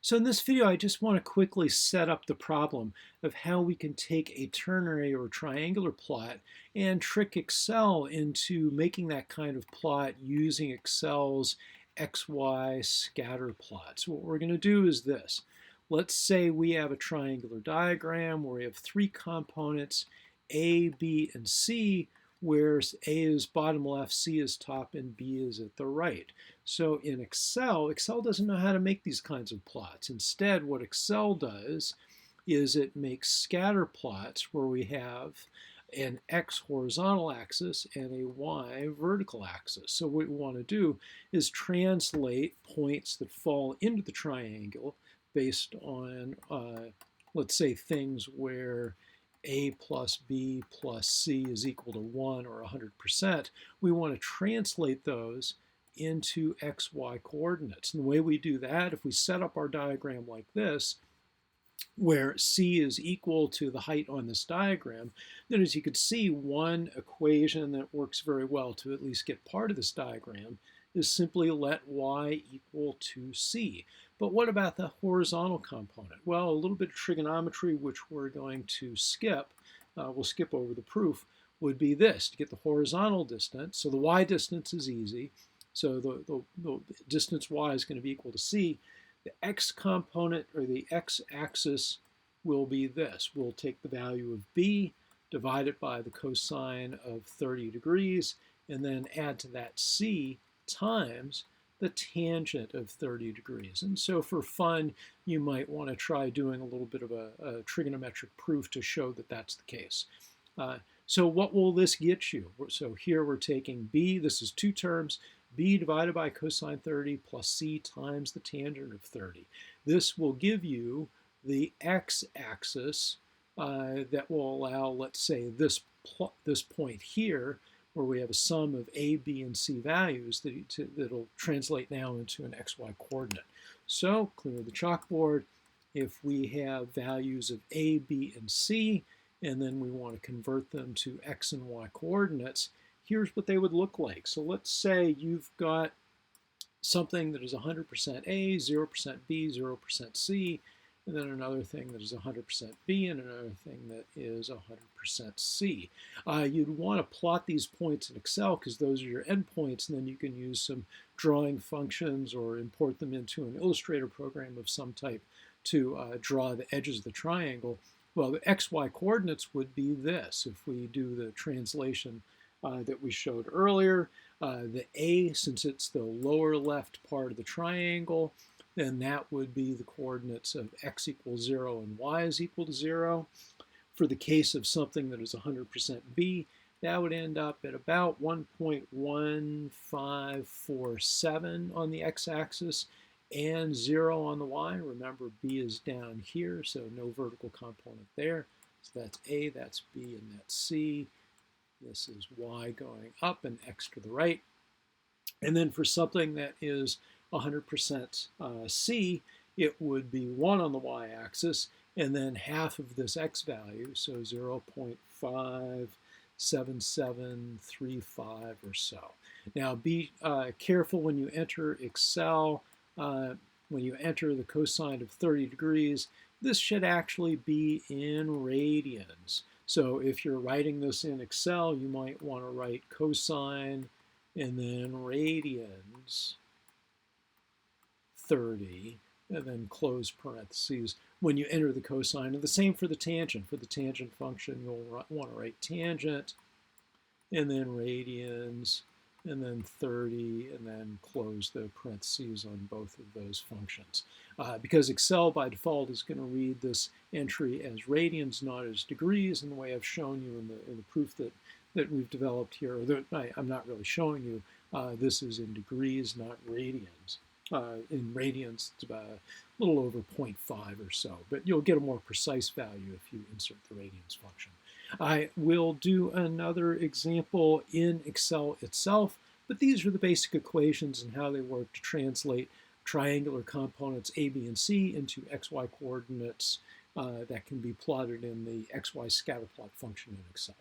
So in this video, I just want to quickly set up the problem of how we can take a ternary or triangular plot and trick Excel into making that kind of plot using Excel's XY scatter plots. What we're going to do is this. Let's say we have a triangular diagram where we have three components, A, B, and C, where A is bottom left, C is top, and B is at the right. So in Excel, Excel doesn't know how to make these kinds of plots. Instead, what Excel does is it makes scatter plots where we have an X horizontal axis and a Y vertical axis. So what we want to do is translate points that fall into the triangle based on, let's say, things where A plus B plus C is equal to 1 or 100%. We want to translate those into XY coordinates. And the way we do that, if we set up our diagram like this, where C is equal to the height on this diagram, then as you can see, one equation that works very well to at least get part of this diagram is simply let Y equal to C. But what about the horizontal component? Well, a little bit of trigonometry, which we're going to skip, we'll skip over the proof, would be this. To get the horizontal distance, so the Y distance is easy, so the distance Y is going to be equal to C. The X component, or the X axis, will be this. We'll take the value of B, divide it by the cosine of 30 degrees, and then add to that C times the tangent of 30 degrees. And so for fun, you might want to try doing a little bit of a trigonometric proof to show that that's the case. So what will this get you? So here we're taking B, this is two terms, B divided by cosine 30 plus C times the tangent of 30. This will give you the x-axis that will allow, let's say, this point here, where we have a sum of A, B, and C values that'll translate now into an XY coordinate. So clear the chalkboard. If we have values of A, B, and C, and then we want to convert them to X and Y coordinates, here's what they would look like. So let's say you've got something that is 100% A, 0% B, 0% C, and then another thing that is 100% B, and another thing that is 100% C. You'd want to plot these points in Excel because those are your endpoints, and then you can use some drawing functions or import them into an Illustrator program of some type to draw the edges of the triangle. Well, the XY coordinates would be this. If we do the translation that we showed earlier, the A, since it's the lower left part of the triangle, then that would be the coordinates of x equals 0 and y is equal to 0. For the case of something that is 100% B, that would end up at about 1.1547 on the x-axis and 0 on the y. Remember, B is down here, so no vertical component there. So that's A, that's B, and that's C. This is y going up and x to the right. And then for something that is 100% C, it would be 1 on the y-axis, and then half of this x value, so 0.57735 or so. Now be careful when you enter Excel, when you enter the cosine of 30 degrees, this should actually be in radians. So if you're writing this in Excel, you might want to write cosine and then radians 30, and then close parentheses when you enter the cosine. And the same for the tangent. For the tangent function, you'll want to write tangent, and then radians, and then 30, and then close the parentheses on both of those functions. Because Excel, by default, is going to read this entry as radians, not as degrees, in the way I've shown you in the proof that we've developed here. Or that I'm not really showing you. This is in degrees, not radians. In radians, it's about a little over 0.5 or so, but you'll get a more precise value if you insert the radians function. I will do another example in Excel itself, but these are the basic equations and how they work to translate triangular components A, B, and C into XY coordinates that can be plotted in the XY scatterplot function in Excel.